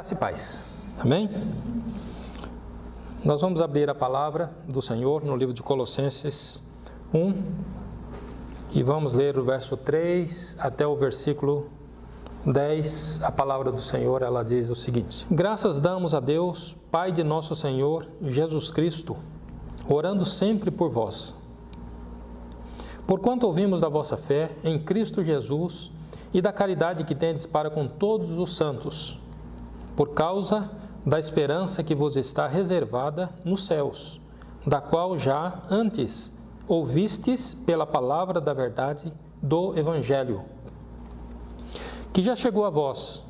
Graça e paz. Amém? Nós vamos abrir a palavra do Senhor no livro de Colossenses 1 e vamos ler o verso 3 até o versículo 10. A palavra do Senhor, ela diz o seguinte: Graças damos a Deus, Pai de nosso Senhor Jesus Cristo, orando sempre por vós. Porquanto ouvimos da vossa fé em Cristo Jesus e da caridade que tendes para com todos os santos, por causa da esperança que vos está reservada nos céus, da qual já antes ouvistes pela palavra da verdade do Evangelho, que já chegou a vós,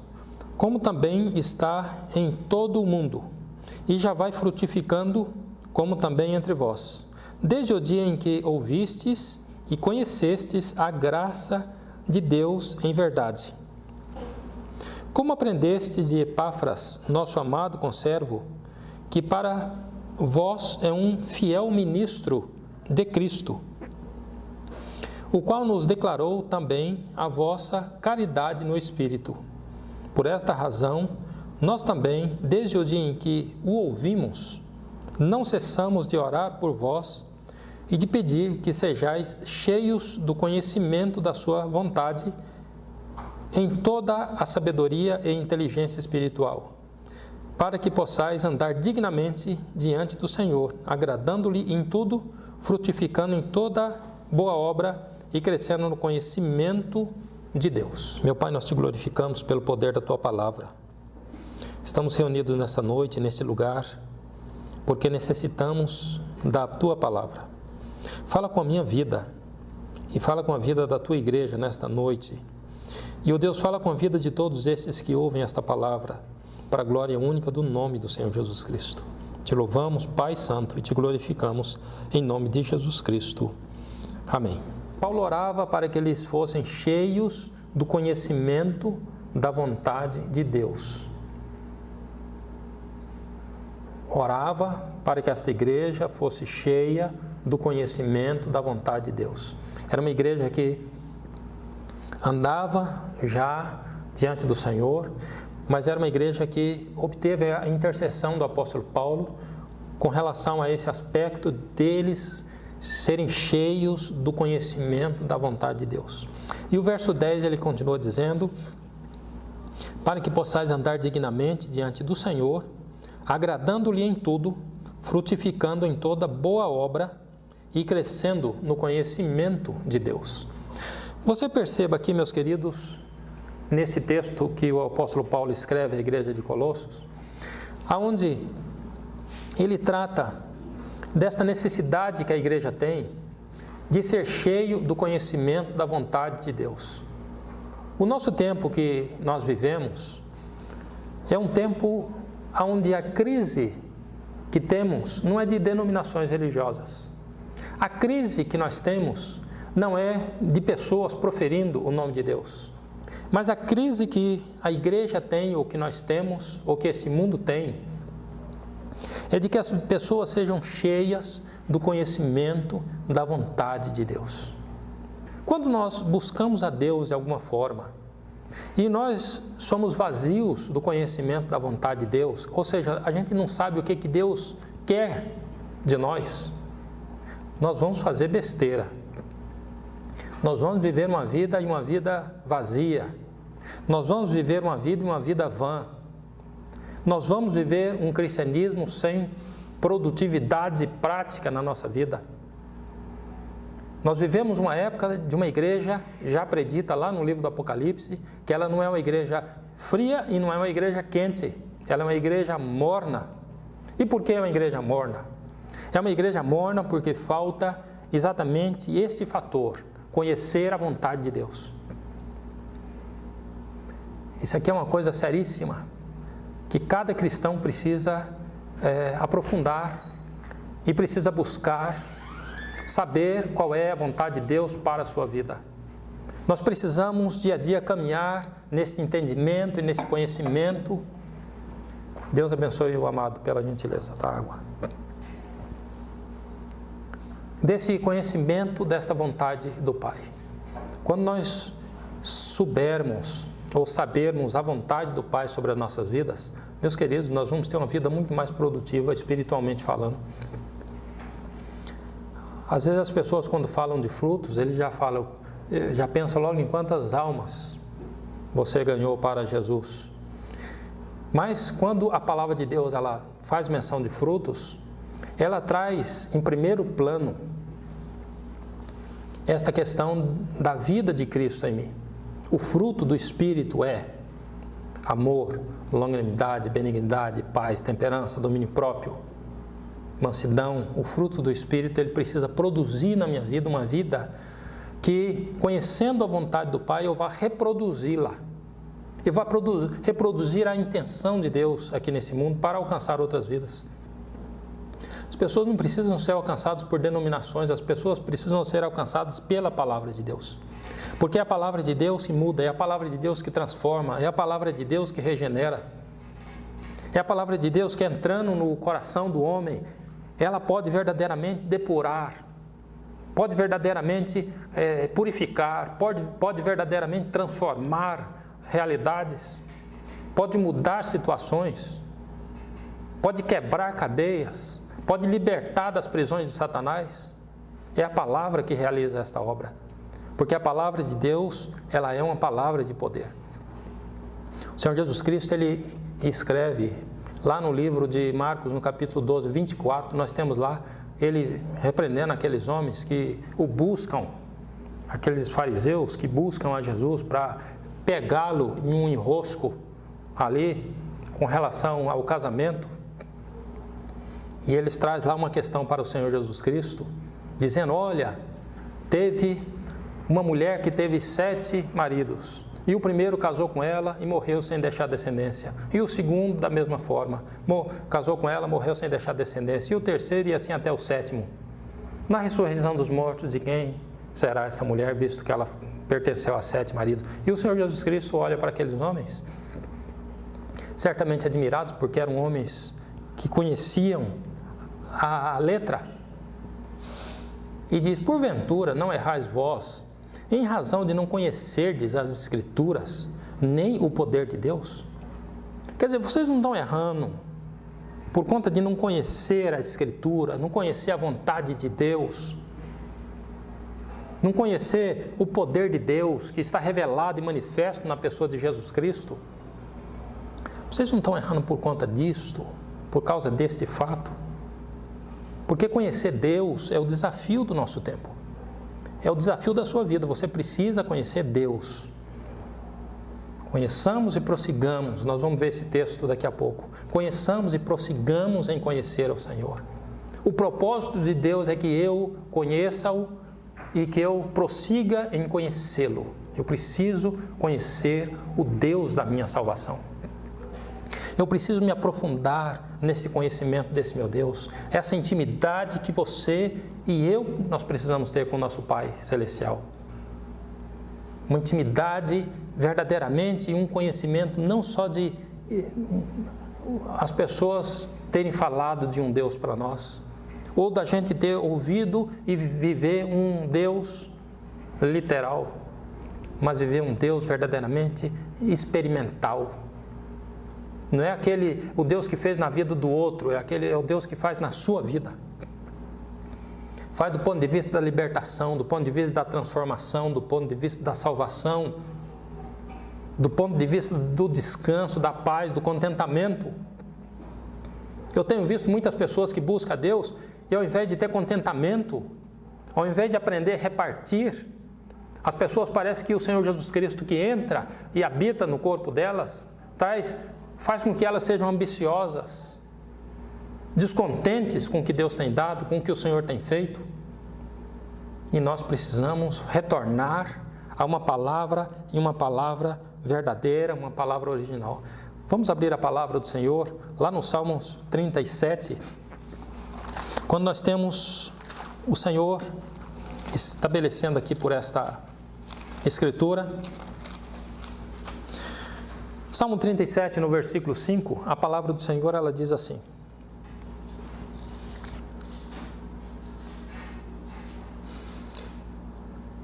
como também está em todo o mundo, e já vai frutificando, como também entre vós, desde o dia em que ouvistes e conhecestes a graça de Deus em verdade. Como aprendestes de Epáfras, nosso amado conservo, que para vós é um fiel ministro de Cristo, o qual nos declarou também a vossa caridade no Espírito. Por esta razão, nós também, desde o dia em que o ouvimos, não cessamos de orar por vós e de pedir que sejais cheios do conhecimento da sua vontade em toda a sabedoria e inteligência espiritual, para que possais andar dignamente diante do Senhor, agradando-lhe em tudo, frutificando em toda boa obra e crescendo no conhecimento de Deus. Meu Pai, nós te glorificamos pelo poder da tua palavra. Estamos reunidos nesta noite, neste lugar, porque necessitamos da tua palavra. Fala com a minha vida e fala com a vida da tua igreja nesta noite. E, ó Deus, fala com a vida de todos esses que ouvem esta palavra, para a glória única do nome do Senhor Jesus Cristo. Te louvamos, Pai Santo, e te glorificamos em nome de Jesus Cristo. Amém. Paulo orava para que eles fossem cheios do conhecimento da vontade de Deus. Orava para que esta igreja fosse cheia do conhecimento da vontade de Deus. Era uma igreja que andava já diante do Senhor, mas era uma igreja que obteve a intercessão do apóstolo Paulo com relação a esse aspecto deles serem cheios do conhecimento da vontade de Deus. E o verso 10 ele continua dizendo: para que possais andar dignamente diante do Senhor, agradando-lhe em tudo, frutificando em toda boa obra e crescendo no conhecimento de Deus. Você perceba aqui, meus queridos, nesse texto que o apóstolo Paulo escreve à igreja de Colossos, aonde ele trata desta necessidade que a igreja tem de ser cheio do conhecimento da vontade de Deus. O nosso tempo que nós vivemos é um tempo onde a crise que temos não é de denominações religiosas. A crise que nós temos não é de pessoas proferindo o nome de Deus, mas a crise que a igreja tem, ou que nós temos, ou que esse mundo tem, é de que as pessoas sejam cheias do conhecimento da vontade de Deus. Quando nós buscamos a Deus de alguma forma, e nós somos vazios do conhecimento da vontade de Deus, ou seja, a gente não sabe o que Deus quer de nós, nós vamos fazer besteira. Nós vamos viver uma vida e uma vida vazia. Nós vamos viver uma vida e uma vida vã. Nós vamos viver um cristianismo sem produtividade prática na nossa vida. Nós vivemos uma época de uma igreja, já predita lá no livro do Apocalipse, que ela não é uma igreja fria e não é uma igreja quente. Ela é uma igreja morna. E por que é uma igreja morna? É uma igreja morna porque falta exatamente este fator: conhecer a vontade de Deus. Isso aqui é uma coisa seríssima, que cada cristão precisa aprofundar e precisa buscar saber qual é a vontade de Deus para a sua vida. Nós precisamos dia a dia caminhar nesse entendimento e nesse conhecimento. Deus abençoe o amado pela gentileza da água. Desse conhecimento desta vontade do Pai. Quando nós soubermos ou sabermos a vontade do Pai sobre as nossas vidas, meus queridos, nós vamos ter uma vida muito mais produtiva, espiritualmente falando. Às vezes as pessoas, quando falam de frutos, eles já pensam logo em quantas almas você ganhou para Jesus. Mas quando a palavra de Deus ela faz menção de frutos, ela traz em primeiro plano esta questão da vida de Cristo em mim. O fruto do Espírito é amor, longanimidade, benignidade, paz, temperança, domínio próprio, mansidão. O fruto do Espírito ele precisa produzir na minha vida uma vida que, conhecendo a vontade do Pai, eu vá reproduzi-la. E vá reproduzir a intenção de Deus aqui nesse mundo para alcançar outras vidas. As pessoas não precisam ser alcançadas por denominações, as pessoas precisam ser alcançadas pela palavra de Deus. Porque é a palavra de Deus que muda, é a palavra de Deus que transforma, é a palavra de Deus que regenera. É a palavra de Deus que, entrando no coração do homem, ela pode verdadeiramente depurar, pode verdadeiramente purificar, pode verdadeiramente transformar realidades, pode mudar situações, pode quebrar cadeias, pode libertar das prisões de Satanás. É a palavra que realiza esta obra, porque a palavra de Deus, ela é uma palavra de poder. O Senhor Jesus Cristo, ele escreve lá no livro de Marcos, no capítulo 12, 24, nós temos lá ele repreendendo aqueles homens que o buscam, aqueles fariseus que buscam a Jesus para pegá-lo em um enrosco ali com relação ao casamento. E eles trazem lá uma questão para o Senhor Jesus Cristo, dizendo: olha, teve uma mulher que teve 7 maridos, e o primeiro casou com ela e morreu sem deixar descendência, e o segundo da mesma forma, casou com ela, morreu sem deixar descendência, e o terceiro e assim até o 7º. Na ressurreição dos mortos, de quem será essa mulher, visto que ela pertenceu a 7 maridos? E o Senhor Jesus Cristo olha para aqueles homens, certamente admirados, porque eram homens que conheciam a letra, e diz: porventura não errais vós, em razão de não conhecerdes as Escrituras, nem o poder de Deus? Quer dizer, vocês não estão errando por conta de não conhecer a Escritura, não conhecer a vontade de Deus, não conhecer o poder de Deus que está revelado e manifesto na pessoa de Jesus Cristo. Vocês não estão errando por conta disto, por causa deste fato. Porque conhecer Deus é o desafio do nosso tempo. É o desafio da sua vida. Você precisa conhecer Deus. Conheçamos e prossigamos. Nós vamos ver esse texto daqui a pouco. Conheçamos e prossigamos em conhecer o Senhor. O propósito de Deus é que eu conheça-o e que eu prossiga em conhecê-lo. Eu preciso conhecer o Deus da minha salvação. Eu preciso me aprofundar nesse conhecimento desse meu Deus, essa intimidade que você e eu, nós precisamos ter com o nosso Pai Celestial. Uma intimidade verdadeiramente e um conhecimento não só de as pessoas terem falado de um Deus para nós, ou da gente ter ouvido e viver um Deus literal, mas viver um Deus verdadeiramente experimental. Não é o Deus que fez na vida do outro, é o Deus que faz na sua vida. Faz do ponto de vista da libertação, do ponto de vista da transformação, do ponto de vista da salvação, do ponto de vista do descanso, da paz, do contentamento. Eu tenho visto muitas pessoas que buscam a Deus e ao invés de ter contentamento, ao invés de aprender a repartir, as pessoas parecem que o Senhor Jesus Cristo que entra e habita no corpo delas, faz com que elas sejam ambiciosas, descontentes com o que Deus tem dado, com o que o Senhor tem feito. E nós precisamos retornar a uma palavra, e uma palavra verdadeira, uma palavra original. Vamos abrir a palavra do Senhor lá no Salmos 37, quando nós temos o Senhor estabelecendo aqui por esta Escritura. Salmo 37, no versículo 5, a palavra do Senhor, ela diz assim: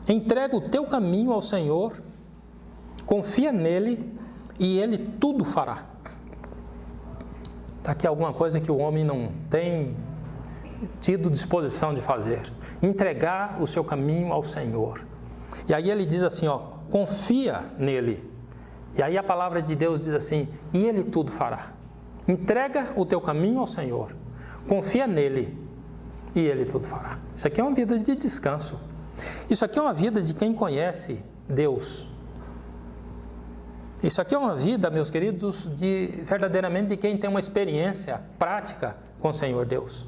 entrega o teu caminho ao Senhor, confia nele e ele tudo fará. aqui alguma coisa que o homem não tem tido disposição de fazer. Entregar o seu caminho ao Senhor. E aí ele diz assim, confia nele. E aí a palavra de Deus diz assim, e ele tudo fará. Entrega o teu caminho ao Senhor. Confia nele e ele tudo fará. Isso aqui é uma vida de descanso. Isso aqui é uma vida de quem conhece Deus. Isso aqui é uma vida, meus queridos, verdadeiramente de quem tem uma experiência prática com o Senhor Deus.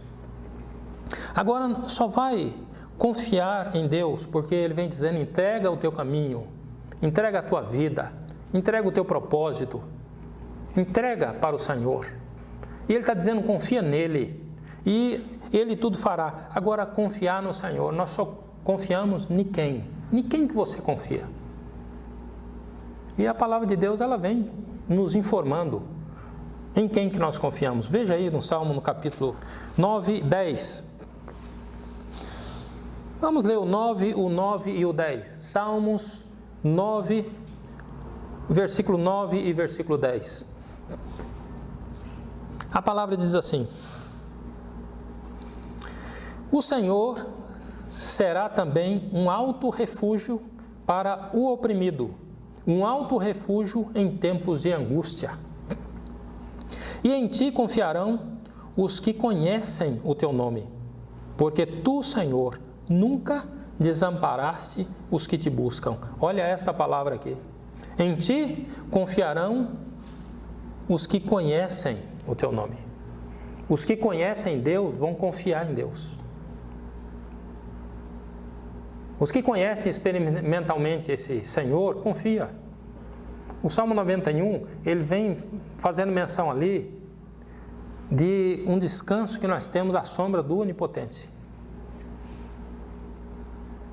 Agora, só vai confiar em Deus, porque Ele vem dizendo, entrega o teu caminho, entrega a tua vida, entrega o teu propósito, entrega para o Senhor. E Ele está dizendo, confia nele, e Ele tudo fará. Agora, confiar no Senhor, nós só confiamos em quem? Em quem que você confia? E a palavra de Deus, ela vem nos informando em quem que nós confiamos. Veja aí no Salmo, no capítulo 9, 10. Vamos ler o 9 e o 10. Salmos 9, versículo 9 e versículo 10. A palavra diz assim: o Senhor será também um alto refúgio para o oprimido, um alto refúgio em tempos de angústia. E em ti confiarão os que conhecem o teu nome, porque tu, Senhor, nunca desamparaste os que te buscam. Olha esta palavra aqui. Em ti confiarão os que conhecem o teu nome. Os que conhecem Deus vão confiar em Deus. Os que conhecem experimentalmente esse Senhor, confia. O Salmo 91, ele vem fazendo menção ali de um descanso que nós temos à sombra do Onipotente.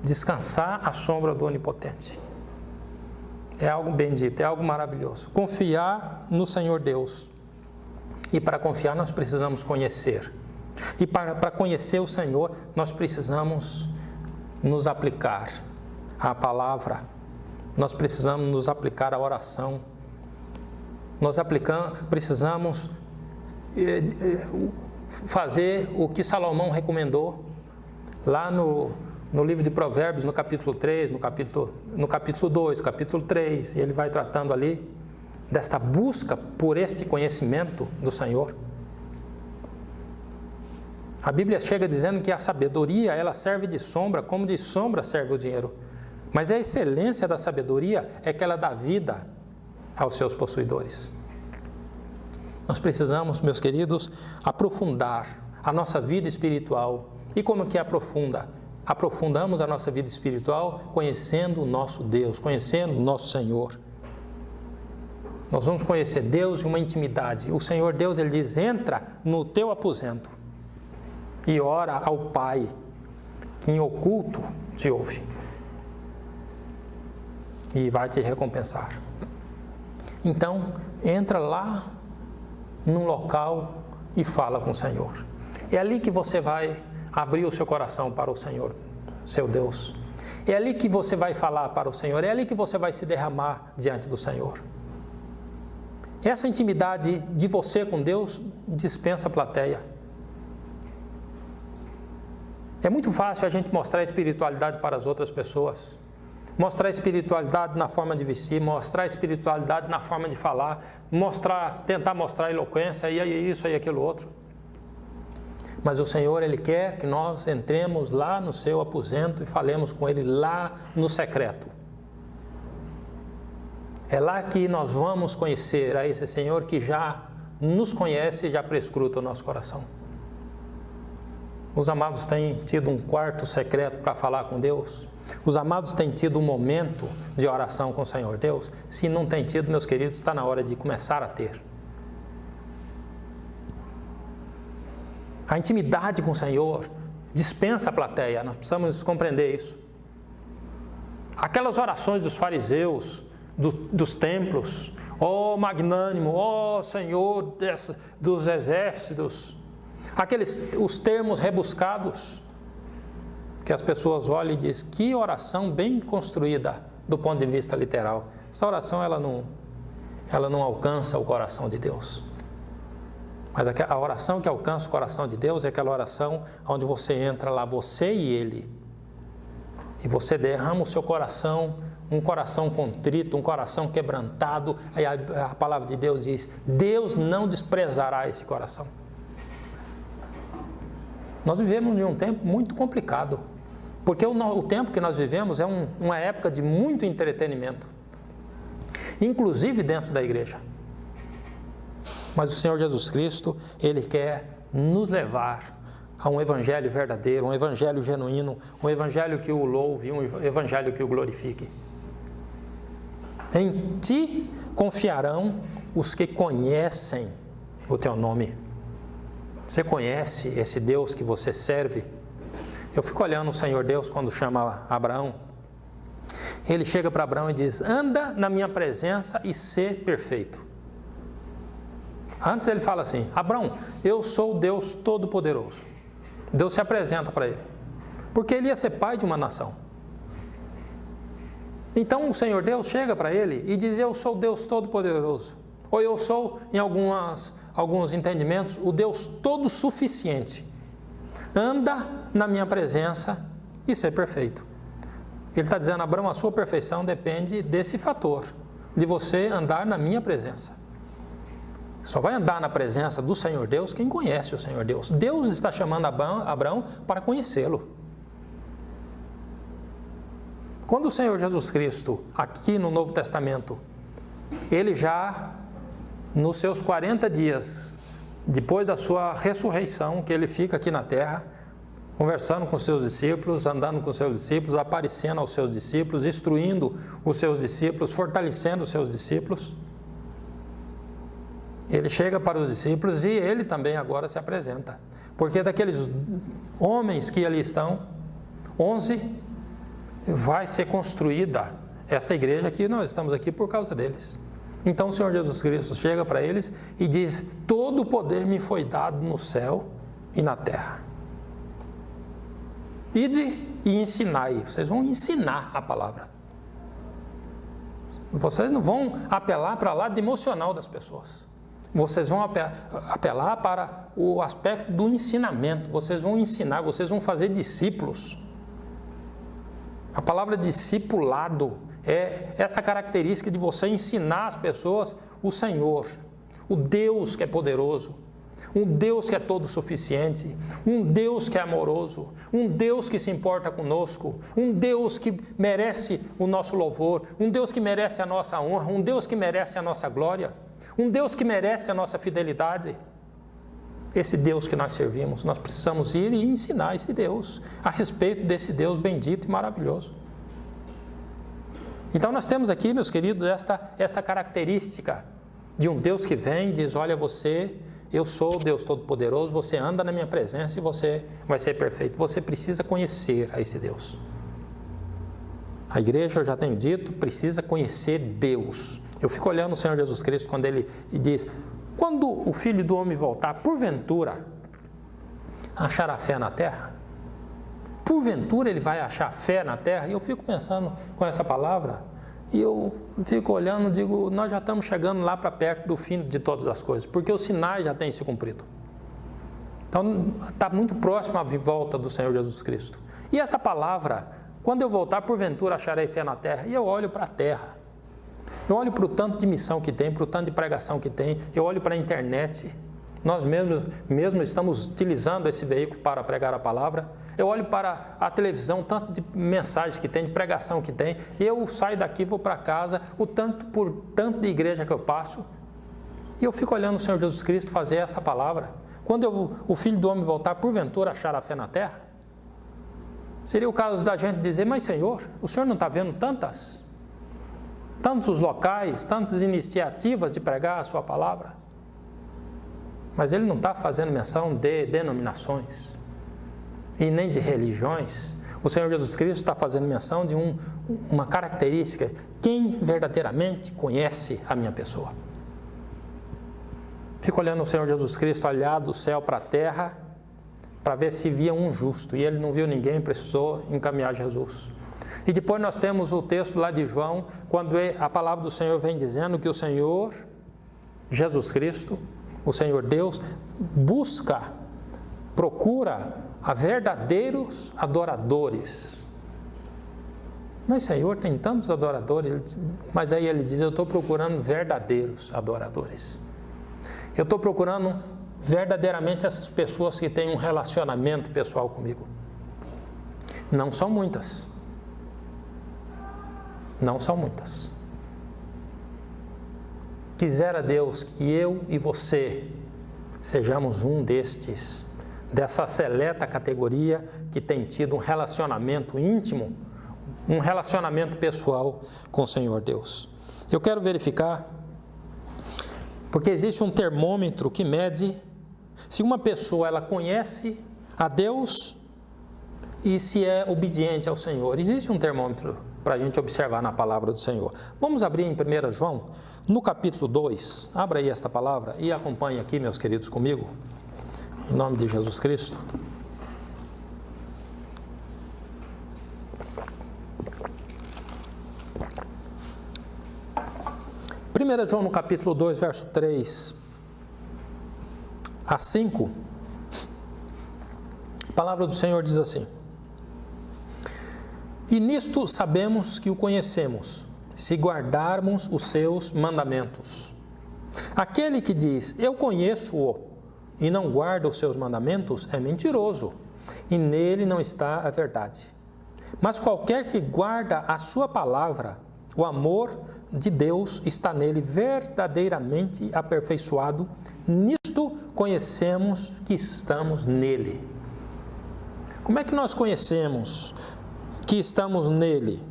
Descansar à sombra do Onipotente. É algo bendito, é algo maravilhoso. Confiar no Senhor Deus. E para confiar nós precisamos conhecer. E para conhecer o Senhor, nós precisamos nos aplicar à palavra, nós precisamos nos aplicar à oração, nós precisamos fazer o que Salomão recomendou lá no livro de Provérbios, no capítulo 3, no capítulo 2, capítulo 3, e ele vai tratando ali desta busca por este conhecimento do Senhor. A Bíblia chega dizendo que a sabedoria, ela serve de sombra, como de sombra serve o dinheiro. Mas a excelência da sabedoria é que ela dá vida aos seus possuidores. Nós precisamos, meus queridos, aprofundar a nossa vida espiritual. E como que aprofunda? Aprofundamos a nossa vida espiritual conhecendo o nosso Deus, conhecendo o nosso Senhor. Nós vamos conhecer Deus em uma intimidade. O Senhor Deus, Ele diz, entra no teu aposento e ora ao Pai, que em oculto te ouve e vai te recompensar. Então, entra lá num local e fala com o Senhor. É ali que você vai abrir o seu coração para o Senhor, seu Deus. É ali que você vai falar para o Senhor, é ali que você vai se derramar diante do Senhor. Essa intimidade de você com Deus dispensa a plateia. É muito fácil a gente mostrar espiritualidade para as outras pessoas. Mostrar espiritualidade na forma de vestir, mostrar espiritualidade na forma de falar, tentar mostrar eloquência, e isso e aquilo outro. Mas o Senhor, Ele quer que nós entremos lá no seu aposento e falemos com Ele lá no secreto. É lá que nós vamos conhecer a esse Senhor que já nos conhece e já prescruta o nosso coração. Os amados têm tido um quarto secreto para falar com Deus? Os amados têm tido um momento de oração com o Senhor Deus? Se não tem tido, meus queridos, está na hora de começar a ter. A intimidade com o Senhor dispensa a plateia, nós precisamos compreender isso. Aquelas orações dos fariseus, dos templos, ó magnânimo, ó Senhor dos exércitos, os termos rebuscados, que as pessoas olham e dizem, que oração bem construída do ponto de vista literal. Essa oração ela não alcança o coração de Deus. Mas a oração que alcança o coração de Deus é aquela oração onde você entra lá, você e Ele. E você derrama o seu coração, um coração contrito, um coração quebrantado. Aí a palavra de Deus diz, Deus não desprezará esse coração. Nós vivemos em um tempo muito complicado. Porque o tempo que nós vivemos é uma época de muito entretenimento. Inclusive dentro da igreja. Mas o Senhor Jesus Cristo, Ele quer nos levar a um evangelho verdadeiro, um evangelho genuíno, um evangelho que o louve, um evangelho que o glorifique. Em ti confiarão os que conhecem o teu nome. Você conhece esse Deus que você serve? Eu fico olhando o Senhor Deus quando chama Abraão. Ele chega para Abraão e diz, anda na minha presença e sê perfeito. Antes ele fala assim, Abraão, eu sou o Deus Todo-Poderoso. Deus se apresenta para ele, porque ele ia ser pai de uma nação. Então o Senhor Deus chega para ele e diz, eu sou o Deus Todo-Poderoso. Ou eu sou, em alguns entendimentos, o Deus Todo-Suficiente. Anda na minha presença e ser perfeito. Ele está dizendo, Abraão, a sua perfeição depende desse fator, de você andar na minha presença. Só vai andar na presença do Senhor Deus quem conhece o Senhor Deus. Deus está chamando Abraão para conhecê-lo. Quando o Senhor Jesus Cristo, aqui no Novo Testamento, ele já, nos seus 40 dias, depois da sua ressurreição, que ele fica aqui na terra, conversando com os seus discípulos, andando com os seus discípulos, aparecendo aos seus discípulos, instruindo os seus discípulos, fortalecendo os seus discípulos, ele chega para os discípulos e ele também agora se apresenta. Porque daqueles homens que ali estão, 11, vai ser construída esta igreja que nós estamos aqui por causa deles. Então o Senhor Jesus Cristo chega para eles e diz, todo o poder me foi dado no céu e na terra. Ide e ensinai. Vocês vão ensinar a palavra. Vocês não vão apelar para o lado emocional das pessoas. Vocês vão apelar para o aspecto do ensinamento. Vocês vão ensinar, vocês vão fazer discípulos. A palavra discipulado é essa característica de você ensinar as pessoas o Senhor, o Deus que é poderoso, um Deus que é todo suficiente, um Deus que é amoroso, um Deus que se importa conosco, um Deus que merece o nosso louvor, um Deus que merece a nossa honra, um Deus que merece a nossa glória, um Deus que merece a nossa fidelidade. Esse Deus que nós servimos, nós precisamos ir e ensinar esse Deus a respeito desse Deus bendito e maravilhoso. Então nós temos aqui, meus queridos, esta característica de um Deus que vem e diz, olha você, eu sou o Deus Todo-Poderoso, você anda na minha presença e você vai ser perfeito. Você precisa conhecer a esse Deus. A igreja, eu já tenho dito, precisa conhecer Deus. Eu fico olhando o Senhor Jesus Cristo quando ele diz, quando o Filho do Homem voltar, porventura, achará fé na terra? Porventura ele vai achar fé na terra? E eu fico pensando com essa palavra, e eu fico olhando e digo, nós já estamos chegando lá para perto do fim de todas as coisas, porque os sinais já têm se cumprido. Então, está muito próximo à volta do Senhor Jesus Cristo. E esta palavra, quando eu voltar, porventura acharei fé na terra, e eu olho para a terra. Eu olho para o tanto de missão que tem, para o tanto de pregação que tem, eu olho para a internet. Nós mesmo estamos utilizando esse veículo para pregar a palavra. Eu olho para a televisão, tanto de mensagens que tem, de pregação que tem. Eu saio daqui, vou para casa, por tanto de igreja que eu passo. E eu fico olhando o Senhor Jesus Cristo fazer essa palavra. Quando o Filho do Homem voltar, porventura achar a fé na terra? Seria o caso da gente dizer, mas Senhor, o Senhor não está vendo tantos os locais, tantas iniciativas de pregar a sua palavra? Mas ele não está fazendo menção de denominações e nem de religiões. O Senhor Jesus Cristo está fazendo menção de uma característica, quem verdadeiramente conhece a minha pessoa. Fico olhando o Senhor Jesus Cristo olhar do céu para a terra para ver se via um justo, e ele não viu ninguém, precisou encaminhar Jesus. E depois nós temos o texto lá de João, quando a palavra do Senhor vem dizendo que o Senhor Jesus Cristo o Senhor Deus procura a verdadeiros adoradores. Mas, Senhor, tem tantos adoradores, mas aí ele diz, eu estou procurando verdadeiros adoradores. Eu estou procurando verdadeiramente essas pessoas que têm um relacionamento pessoal comigo. Não são muitas. Não são muitas. Quisera Deus que eu e você sejamos um dessa seleta categoria que tem tido um relacionamento íntimo, um relacionamento pessoal com o Senhor Deus. Eu quero verificar, porque existe um termômetro que mede se uma pessoa ela conhece a Deus e se é obediente ao Senhor. Existe um termômetro para a gente observar na palavra do Senhor. Vamos abrir em 1 João, no capítulo 2. Abra aí esta palavra e acompanhe aqui, meus queridos, comigo. Em nome de Jesus Cristo. Primeira João, no capítulo 2, verso 3 a 5. A palavra do Senhor diz assim: E nisto sabemos que o conhecemos, se guardarmos os seus mandamentos. Aquele que diz, eu conheço-o, e não guarda os seus mandamentos, é mentiroso, e nele não está a verdade. Mas qualquer que guarda a sua palavra, o amor de Deus está nele verdadeiramente aperfeiçoado. Nisto conhecemos que estamos nele. Como é que nós conhecemos que estamos nele?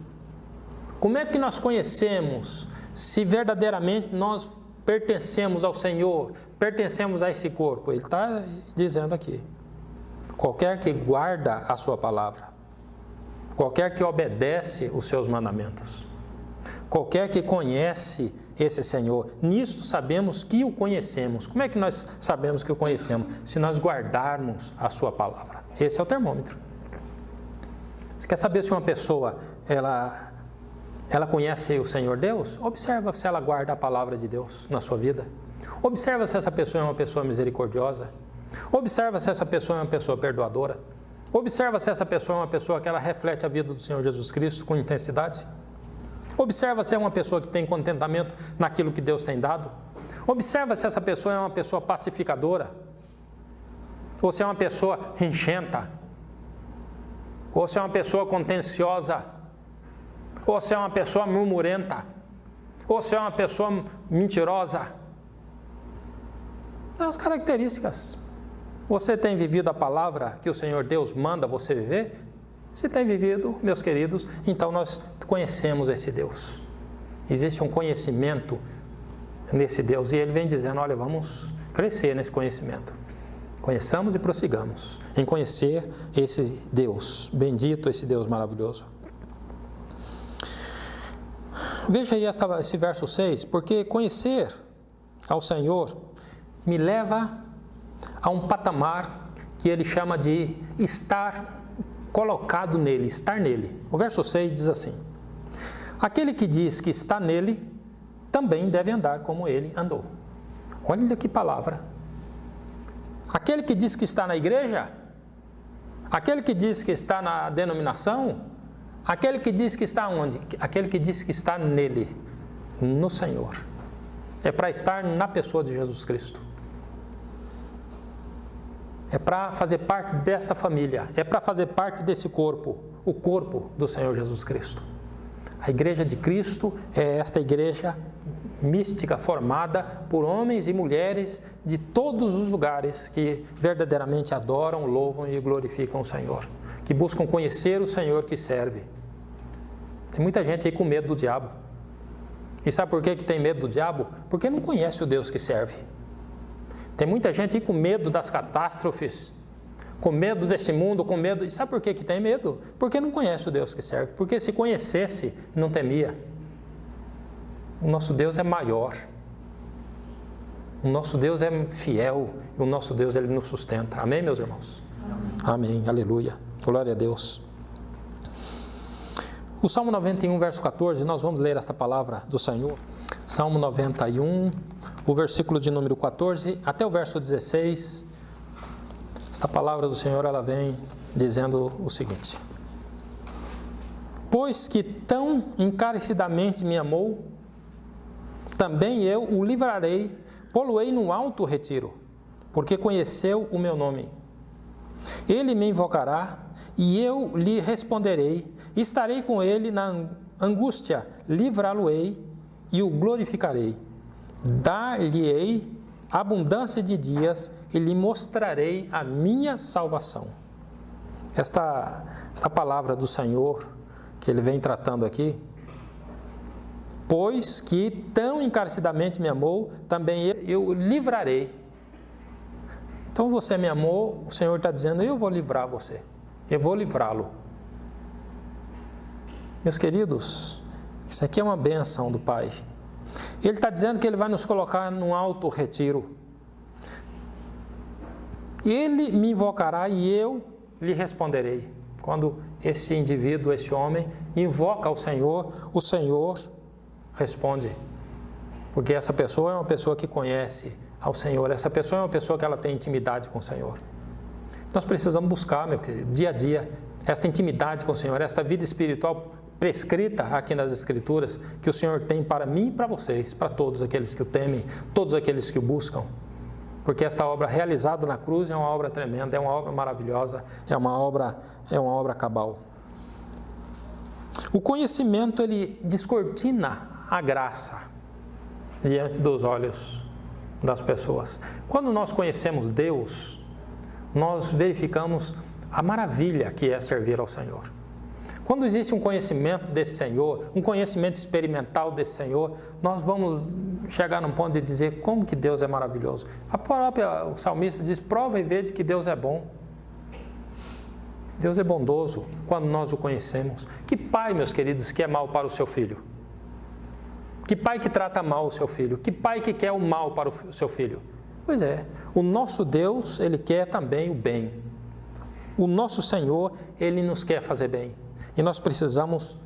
Como é que nós conhecemos se verdadeiramente nós pertencemos ao Senhor, pertencemos a esse corpo? Ele está dizendo aqui, qualquer que guarda a sua palavra, qualquer que obedece os seus mandamentos, qualquer que conhece esse Senhor, nisto sabemos que o conhecemos. Como é que nós sabemos que o conhecemos? Se nós guardarmos a sua palavra. Esse é o termômetro. Você quer saber se uma pessoa ela conhece o Senhor Deus? Observa se ela guarda a palavra de Deus na sua vida. Observa se essa pessoa é uma pessoa misericordiosa. Observa se essa pessoa é uma pessoa perdoadora. Observa se essa pessoa é uma pessoa que ela reflete a vida do Senhor Jesus Cristo com intensidade. Observa se é uma pessoa que tem contentamento naquilo que Deus tem dado. Observa se essa pessoa é uma pessoa pacificadora, ou se é uma pessoa rinchenta, ou se é uma pessoa contenciosa, ou se é uma pessoa murmurenta, ou se é uma pessoa mentirosa. As características. Você tem vivido a palavra que o Senhor Deus manda você viver? Se tem vivido, meus queridos, então nós conhecemos esse Deus. Existe um conhecimento nesse Deus e Ele vem dizendo, olha, vamos crescer nesse conhecimento. Conheçamos e prossigamos em conhecer esse Deus. Bendito esse Deus maravilhoso. Veja aí esse verso 6, porque conhecer ao Senhor me leva a um patamar que Ele chama de estar colocado nele, estar nele. O verso 6 diz assim: aquele que diz que está nele, também deve andar como ele andou. Olha que palavra. Aquele que diz que está na igreja, aquele que diz que está na denominação, aquele que diz que está onde? Aquele que diz que está nele, no Senhor. É para estar na pessoa de Jesus Cristo. É para fazer parte desta família, é para fazer parte desse corpo, o corpo do Senhor Jesus Cristo. A igreja de Cristo é esta igreja mística formada por homens e mulheres de todos os lugares que verdadeiramente adoram, louvam e glorificam o Senhor, que buscam conhecer o Senhor que serve. Tem muita gente aí com medo do diabo. E sabe por que tem medo do diabo? Porque não conhece o Deus que serve. Tem muita gente aí com medo das catástrofes, com medo desse mundo, com medo... E sabe por que tem medo? Porque não conhece o Deus que serve. Porque se conhecesse, não temia. O nosso Deus é maior. O nosso Deus é fiel. E o nosso Deus, Ele nos sustenta. Amém, meus irmãos? Amém. Amém. Aleluia. Glória a Deus. O Salmo 91, verso 14, nós vamos ler esta palavra do Senhor. Salmo 91, o versículo de número 14 até o verso 16. Esta palavra do Senhor, ela vem dizendo o seguinte: pois que tão encarecidamente me amou, também eu o livrarei, pô-lo-ei no alto retiro, porque conheceu o meu nome. Ele me invocará, e eu lhe responderei, estarei com ele na angústia, livrá-lo-ei e o glorificarei. Dar-lhe-ei abundância de dias e lhe mostrarei a minha salvação. Esta palavra do Senhor, que ele vem tratando aqui, pois que tão encarecidamente me amou, também eu o livrarei. Então você me amou, o Senhor está dizendo, eu vou livrar você, eu vou livrá-lo. Meus queridos, isso aqui é uma bênção do Pai. Ele está dizendo que Ele vai nos colocar num alto retiro. Ele me invocará e eu lhe responderei. Quando esse indivíduo, esse homem, invoca o Senhor responde. Porque essa pessoa é uma pessoa que conhece ao Senhor. Essa pessoa é uma pessoa que ela tem intimidade com o Senhor. Nós precisamos buscar, meu querido, dia a dia, esta intimidade com o Senhor, esta vida espiritual prescrita aqui nas Escrituras, que o Senhor tem para mim e para vocês, para todos aqueles que o temem, todos aqueles que o buscam. Porque esta obra realizada na cruz é uma obra tremenda, é uma obra maravilhosa, é uma obra cabal. O conhecimento, ele descortina a graça diante dos olhos das pessoas. Quando nós conhecemos Deus, nós verificamos a maravilha que é servir ao Senhor. Quando existe um conhecimento desse Senhor, um conhecimento experimental desse Senhor, nós vamos chegar num ponto de dizer como que Deus é maravilhoso. O salmista diz, prova e vede que Deus é bom. Deus é bondoso quando nós o conhecemos. Que pai, meus queridos, que é mal para o seu filho? Que pai que trata mal o seu filho? Que pai que quer o mal para o seu filho? Pois é, o nosso Deus, Ele quer também o bem. O nosso Senhor, Ele nos quer fazer bem. E nós precisamos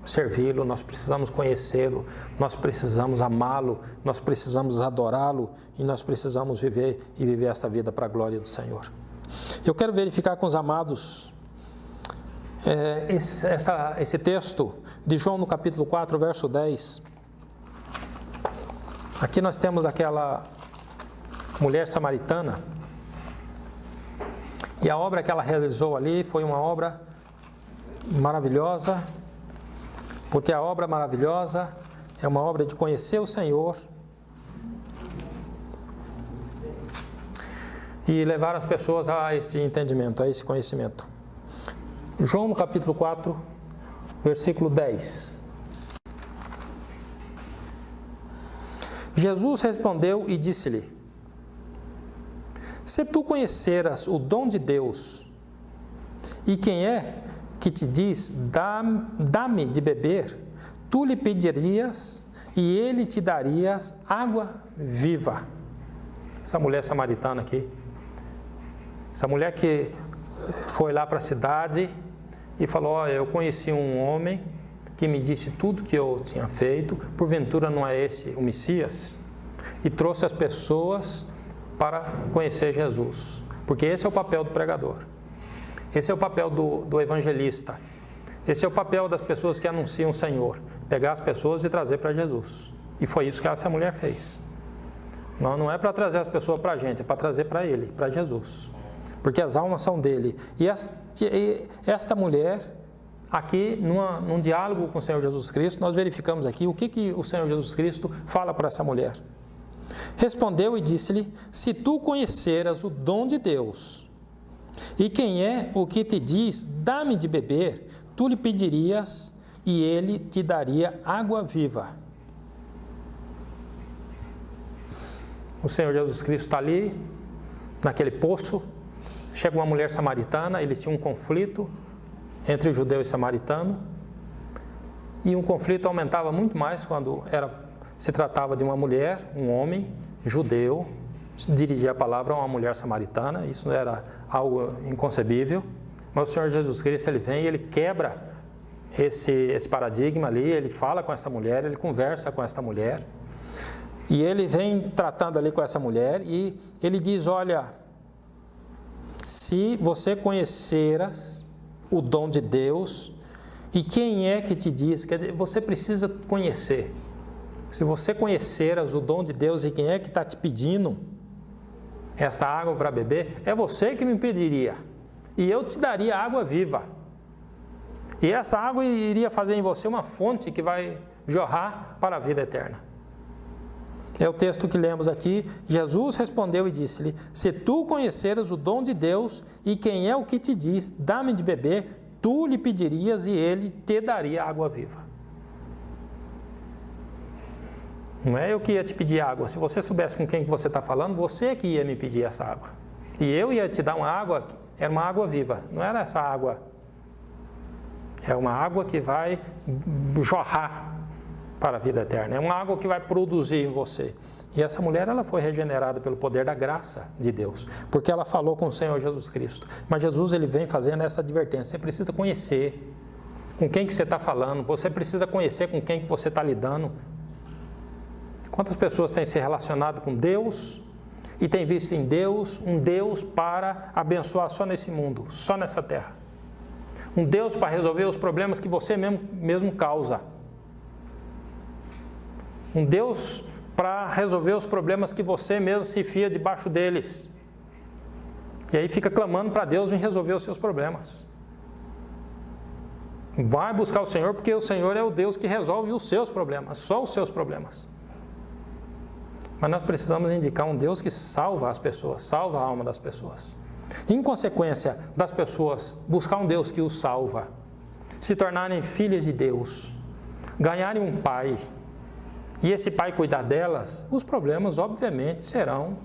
servi-lo, nós precisamos conhecê-lo, nós precisamos amá-lo, nós precisamos adorá-lo e nós precisamos viver essa vida para a glória do Senhor. Eu quero verificar com os amados esse texto de João no capítulo 4, verso 10. Aqui nós temos aquela mulher samaritana e a obra que ela realizou ali foi uma obra maravilhosa, porque a obra maravilhosa é uma obra de conhecer o Senhor e levar as pessoas a esse entendimento, a esse conhecimento. João no capítulo 4, versículo 10. Jesus respondeu e disse-lhe: se tu conheceras o dom de Deus, e quem é que te diz, dá-me de beber, tu lhe pedirias e ele te daria água viva. Essa mulher samaritana aqui, essa mulher que foi lá para a cidade e falou, olha, eu conheci um homem que me disse tudo que eu tinha feito, porventura não é esse o Messias? E trouxe as pessoas para conhecer Jesus, porque esse é o papel do pregador. Esse é o papel do evangelista. Esse é o papel das pessoas que anunciam o Senhor. Pegar as pessoas e trazer para Jesus. E foi isso que essa mulher fez. Não é para trazer as pessoas para a gente, é para trazer para Ele, para Jesus. Porque as almas são dele. E esta mulher, aqui, num diálogo com o Senhor Jesus Cristo, nós verificamos aqui o que o Senhor Jesus Cristo fala para essa mulher. Respondeu e disse-lhe, se tu conheceras o dom de Deus, e quem é o que te diz, dá-me de beber, tu lhe pedirias e ele te daria água viva. O Senhor Jesus Cristo está ali, naquele poço, chega uma mulher samaritana, eles tinham um conflito entre judeu e samaritano, e um conflito aumentava muito mais quando se tratava de uma mulher, um homem judeu, dirigia a palavra a uma mulher samaritana. Isso não era algo inconcebível, mas o Senhor Jesus Cristo, Ele vem e Ele quebra esse paradigma ali, Ele fala com essa mulher, Ele conversa com essa mulher, E ele vem tratando ali com essa mulher e ele diz, olha, se você conheceras o dom de Deus, e quem é que te diz? Quer dizer, você precisa conhecer. Se você conheceras o dom de Deus e quem é que está te pedindo essa água para beber, é você que me pediria. E eu te daria água viva. E essa água iria fazer em você uma fonte que vai jorrar para a vida eterna. É o texto que lemos aqui. Jesus respondeu e disse-lhe, se tu conheceras o dom de Deus e quem é o que te diz, dá-me de beber, tu lhe pedirias e ele te daria água viva. Não é eu que ia te pedir água. Se você soubesse com quem você está falando, você é que ia me pedir essa água. E eu ia te dar uma água, era uma água viva. Não era essa água. É uma água que vai jorrar para a vida eterna. É uma água que vai produzir em você. E essa mulher, ela foi regenerada pelo poder da graça de Deus, porque ela falou com o Senhor Jesus Cristo. Mas Jesus, ele vem fazendo essa advertência. Você precisa conhecer com quem que você está falando. Você precisa conhecer com quem que você está lidando. Quantas pessoas têm se relacionado com Deus e têm visto em Deus um Deus para abençoar só nesse mundo, só nessa terra. Um Deus para resolver os problemas que você mesmo causa. Um Deus para resolver os problemas que você mesmo se enfia debaixo deles. E aí fica clamando para Deus vir resolver os seus problemas. Vai buscar o Senhor, porque o Senhor é o Deus que resolve os seus problemas, só os seus problemas. Mas nós precisamos indicar um Deus que salva as pessoas, salva a alma das pessoas. Em consequência das pessoas buscar um Deus que os salva, se tornarem filhas de Deus, ganharem um pai, e esse pai cuidar delas, os problemas obviamente serão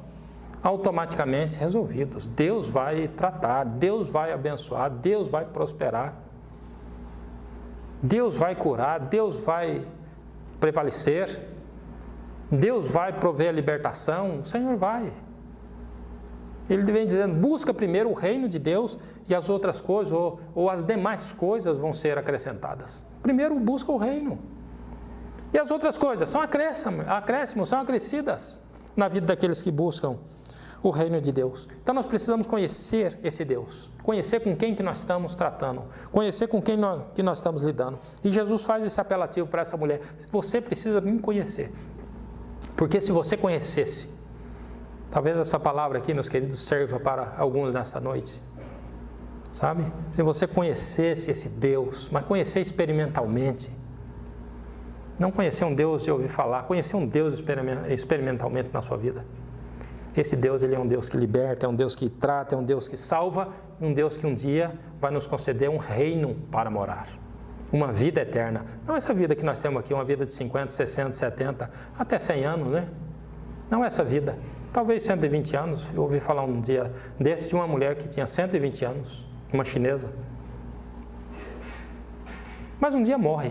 automaticamente resolvidos. Deus vai tratar, Deus vai abençoar, Deus vai prosperar, Deus vai curar, Deus vai prevalecer, Deus vai prover a libertação, o Senhor vai. Ele vem dizendo, busca primeiro o reino de Deus e as outras coisas, ou as demais coisas vão ser acrescentadas. Primeiro busca o reino. E as outras coisas são acréscimos, são acrescidas na vida daqueles que buscam o reino de Deus. Então nós precisamos conhecer esse Deus, conhecer com quem que nós estamos tratando, conhecer com quem que nós estamos lidando. E Jesus faz esse apelativo para essa mulher, você precisa me conhecer. Porque se você conhecesse, talvez essa palavra aqui, meus queridos, sirva para alguns nessa noite, sabe? Se você conhecesse esse Deus, mas conhecer experimentalmente, não conhecer um Deus de ouvir falar, conhecer um Deus experimentalmente na sua vida. Esse Deus, ele é um Deus que liberta, é um Deus que trata, é um Deus que salva, um Deus que um dia vai nos conceder um reino para morar. Uma vida eterna. Não essa vida que nós temos aqui, uma vida de 50, 60, 70, até 100 anos, né? Não essa vida. Talvez 120 anos. Eu ouvi falar um dia desse de uma mulher que tinha 120 anos, uma chinesa. Mas um dia morre.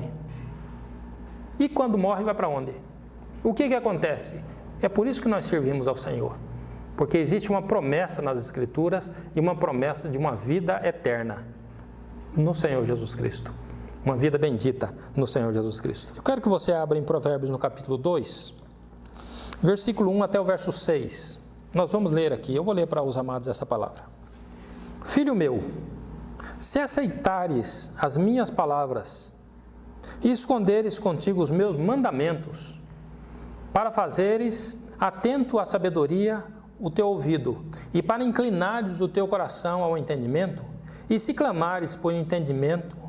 E quando morre, vai para onde? O que acontece? É por isso que nós servimos ao Senhor. Porque existe uma promessa nas Escrituras e uma promessa de uma vida eterna no Senhor Jesus Cristo. Uma vida bendita no Senhor Jesus Cristo. Eu quero que você abra em Provérbios no capítulo 2, versículo 1 até o verso 6. Nós vamos ler aqui, eu vou ler para os amados essa palavra. Filho meu, se aceitares as minhas palavras e esconderes contigo os meus mandamentos, para fazeres atento à sabedoria o teu ouvido, e para inclinares o teu coração ao entendimento, e se clamares por entendimento,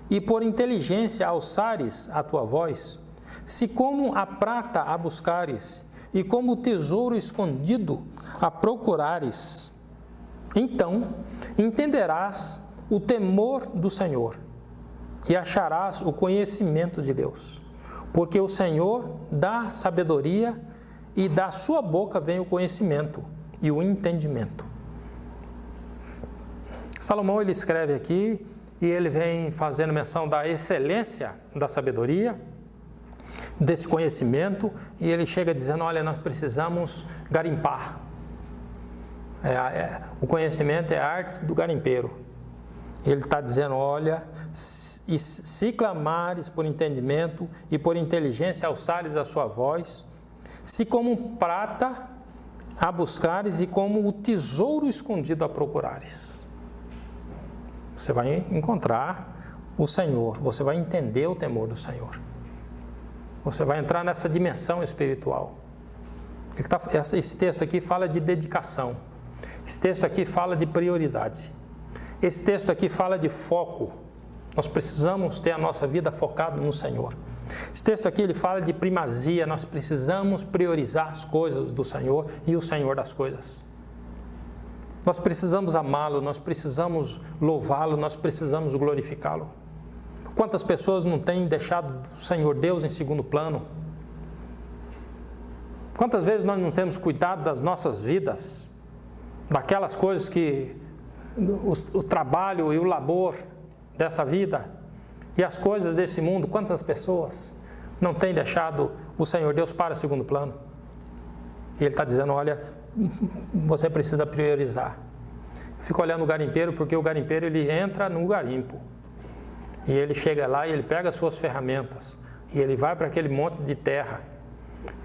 e por inteligência alçares a tua voz, se como a prata a buscares, e como o tesouro escondido a procurares, então entenderás o temor do Senhor, e acharás o conhecimento de Deus. Porque o Senhor dá sabedoria, e da sua boca vem o conhecimento e o entendimento. Salomão, ele escreve aqui, e ele vem fazendo menção da excelência da sabedoria, desse conhecimento, e ele chega dizendo, olha, nós precisamos garimpar. O conhecimento é a arte do garimpeiro. Ele está dizendo, olha, se clamares por entendimento e por inteligência alçares a sua voz, se como prata a buscares e como o tesouro escondido a procurares. Você vai encontrar o Senhor, você vai entender o temor do Senhor. Você vai entrar nessa dimensão espiritual. Esse texto aqui fala de dedicação. Esse texto aqui fala de prioridade. Esse texto aqui fala de foco. Nós precisamos ter a nossa vida focada no Senhor. Esse texto aqui ele fala de primazia. Nós precisamos priorizar as coisas do Senhor e o Senhor das coisas. Nós precisamos amá-lo, nós precisamos louvá-lo, nós precisamos glorificá-lo. Quantas pessoas não têm deixado o Senhor Deus em segundo plano? Quantas vezes nós não temos cuidado das nossas vidas, daquelas coisas que o trabalho e o labor dessa vida e as coisas desse mundo, quantas pessoas não têm deixado o Senhor Deus para segundo plano? E Ele está dizendo, olha, você precisa priorizar. Eu fico olhando o garimpeiro, porque o garimpeiro ele entra no garimpo. E ele chega lá e ele pega as suas ferramentas. E ele vai para aquele monte de terra.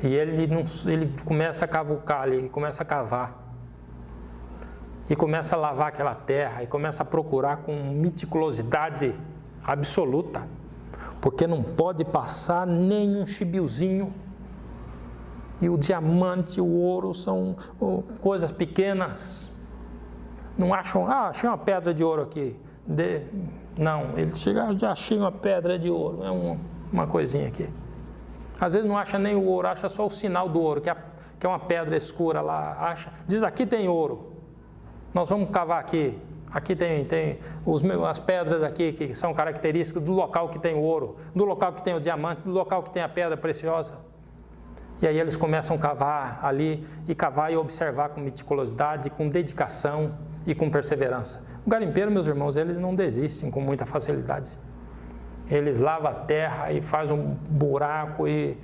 E ele começa a cavucar ali, começa a cavar. E começa a lavar aquela terra. E começa a procurar com meticulosidade absoluta. Porque não pode passar nem um chibiozinho. E o diamante e o ouro são coisas pequenas. Não acham, achei uma pedra de ouro aqui. Não, ele chega, já achei uma pedra de ouro, é uma coisinha aqui. Às vezes não acha nem o ouro, acha só o sinal do ouro, que é uma pedra escura lá. Diz, aqui tem ouro, nós vamos cavar aqui. Aqui tem as pedras aqui que são características do local que tem o ouro, do local que tem o diamante, do local que tem a pedra preciosa. E aí eles começam a cavar ali, e cavar e observar com meticulosidade, com dedicação e com perseverança. O garimpeiro, meus irmãos, eles não desistem com muita facilidade. Eles lavam a terra e fazem um buraco e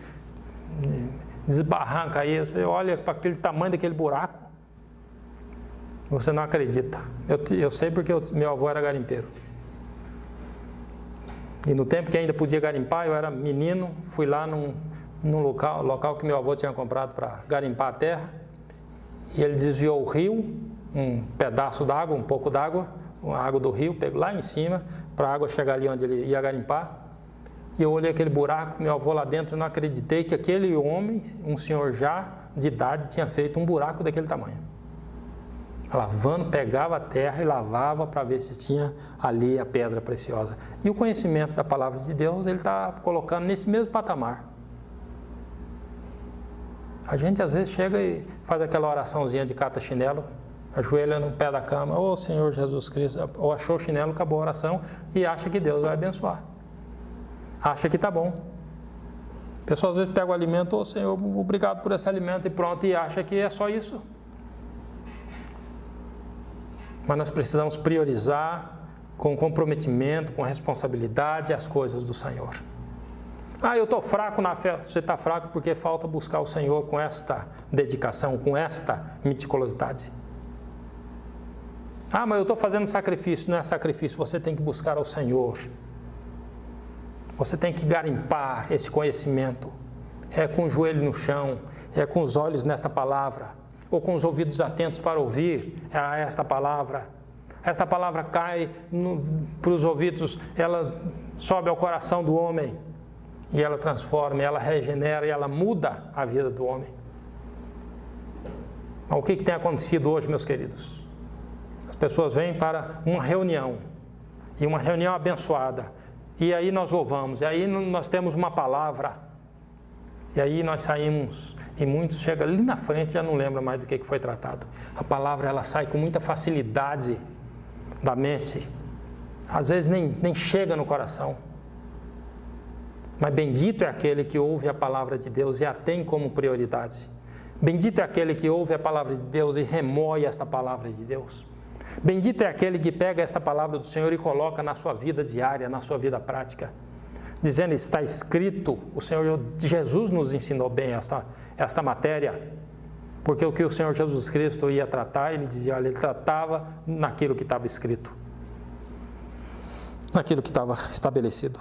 desbarranca aí. Você olha para aquele tamanho daquele buraco, você não acredita. Eu sei porque meu avô era garimpeiro. E no tempo que ainda podia garimpar, eu era menino, fui lá num local que meu avô tinha comprado para garimpar a terra. E ele desviou o rio, um pedaço d'água, um pouco d'água, a água do rio, pegou lá em cima, para a água chegar ali onde ele ia garimpar. E eu olhei aquele buraco, meu avô lá dentro, eu não acreditei que aquele homem, um senhor já de idade, tinha feito um buraco daquele tamanho. Lavando, pegava a terra e lavava para ver se tinha ali a pedra preciosa. E o conhecimento da palavra de Deus, ele está colocando nesse mesmo patamar. A gente às vezes chega e faz aquela oraçãozinha de cata-chinelo, ajoelha no pé da cama, ô Senhor Jesus Cristo, ou achou o chinelo, acabou a oração e acha que Deus vai abençoar. Acha que está bom. A pessoa às vezes pega o alimento, ô Senhor, obrigado por esse alimento e pronto, e acha que é só isso. Mas nós precisamos priorizar com comprometimento, com responsabilidade as coisas do Senhor. Eu estou fraco na fé. Você está fraco porque falta buscar o Senhor com esta dedicação, com esta meticulosidade. Mas eu estou fazendo sacrifício. Não é sacrifício, você tem que buscar ao Senhor. Você tem que garimpar esse conhecimento. É com o joelho no chão, é com os olhos nesta palavra, ou com os ouvidos atentos para ouvir esta palavra. Esta palavra cai para os ouvidos, ela sobe ao coração do homem. E ela transforma, ela regenera e ela muda a vida do homem. Mas o que tem acontecido hoje, meus queridos? As pessoas vêm para uma reunião, e uma reunião abençoada, e aí nós louvamos, e aí nós temos uma palavra, e aí nós saímos, e muitos chegam ali na frente e já não lembram mais do que foi tratado. A palavra ela sai com muita facilidade da mente, às vezes nem chega no coração. Mas bendito é aquele que ouve a palavra de Deus e a tem como prioridade. Bendito é aquele que ouve a palavra de Deus e remoe esta palavra de Deus. Bendito é aquele que pega esta palavra do Senhor e coloca na sua vida diária, na sua vida prática. Dizendo, está escrito, o Senhor Jesus nos ensinou bem esta matéria. Porque o que o Senhor Jesus Cristo ia tratar, ele dizia, olha, ele tratava naquilo que estava escrito. Naquilo que estava estabelecido.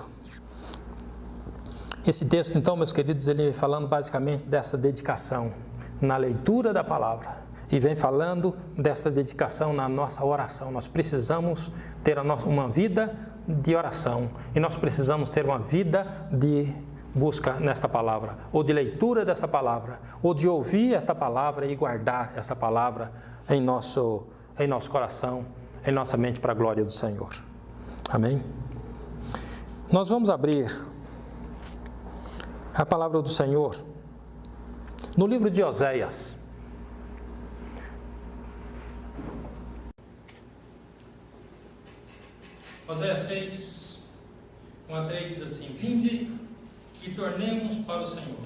Esse texto, então, meus queridos, ele vem falando basicamente dessa dedicação na leitura da palavra e vem falando dessa dedicação na nossa oração. Nós precisamos ter uma vida de oração e nós precisamos ter uma vida de busca nesta palavra, ou de leitura dessa palavra, ou de ouvir esta palavra e guardar essa palavra em nosso coração, em nossa mente, para a glória do Senhor. Amém? Nós vamos abrir a palavra do Senhor no livro de Oséias. Oséias 6, 1-3 diz assim: Vinde e tornemos para o Senhor,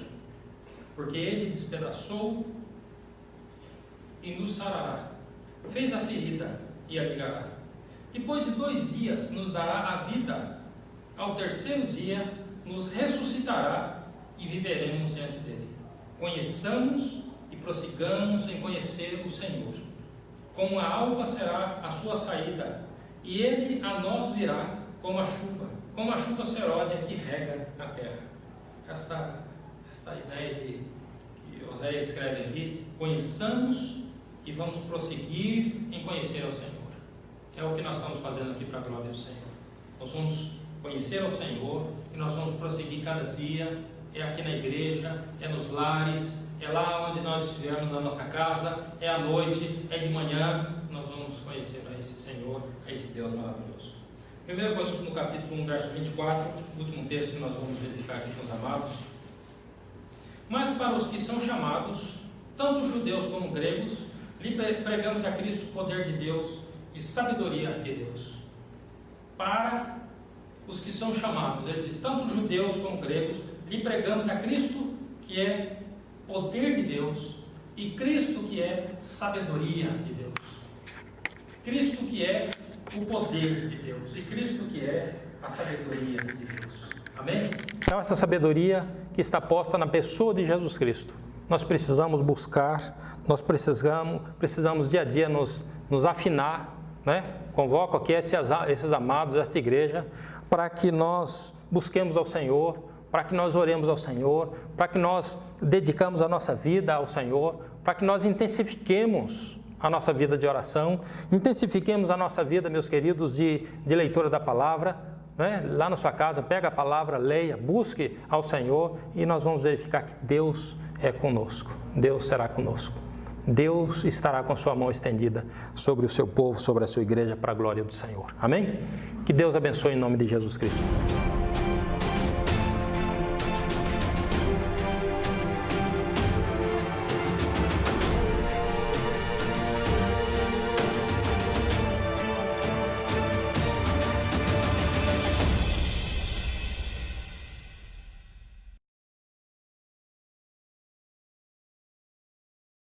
porque Ele despedaçou e nos sarará, fez a ferida e a ligará. Depois de 2 dias nos dará a vida, ao 3º dia nos ressuscitará e viveremos diante dele. Conheçamos e prossigamos em conhecer o Senhor. Como a alva será a sua saída, e ele a nós virá como a chuva seródia que rega a terra. Esta ideia que Oséias escreve aqui: conheçamos e vamos prosseguir em conhecer ao Senhor. É o que nós estamos fazendo aqui para a glória do Senhor. Nós vamos conhecer ao Senhor e nós vamos prosseguir cada dia. É aqui na igreja, é nos lares, é lá onde nós estivermos na nossa casa, é à noite, é de manhã. Nós vamos conhecer a esse Senhor, a esse Deus maravilhoso. 1 Coríntios, no capítulo 1, verso 24, o último texto que nós vamos verificar aqui com os amados. Mas para os que são chamados, tanto judeus como gregos, lhe pregamos a Cristo o poder de Deus e sabedoria de Deus. Para os que são chamados, ele diz, tanto judeus como gregos, lhe pregamos a Cristo, que é poder de Deus, e Cristo, que é sabedoria de Deus. Cristo, que é o poder de Deus, e Cristo, que é a sabedoria de Deus. Amém? Então, essa sabedoria que está posta na pessoa de Jesus Cristo, nós precisamos buscar, nós precisamos dia a dia nos afinar, né? Convoco aqui esses amados, esta igreja, para que nós busquemos ao Senhor, para que nós oremos ao Senhor, para que nós dedicamos a nossa vida ao Senhor, para que nós intensifiquemos a nossa vida de oração, intensifiquemos a nossa vida, meus queridos, de leitura da palavra, né? Lá na sua casa, pega a palavra, leia, busque ao Senhor e nós vamos verificar que Deus é conosco, Deus será conosco. Deus estará com a sua mão estendida sobre o seu povo, sobre a sua igreja, para a glória do Senhor. Amém? Que Deus abençoe em nome de Jesus Cristo.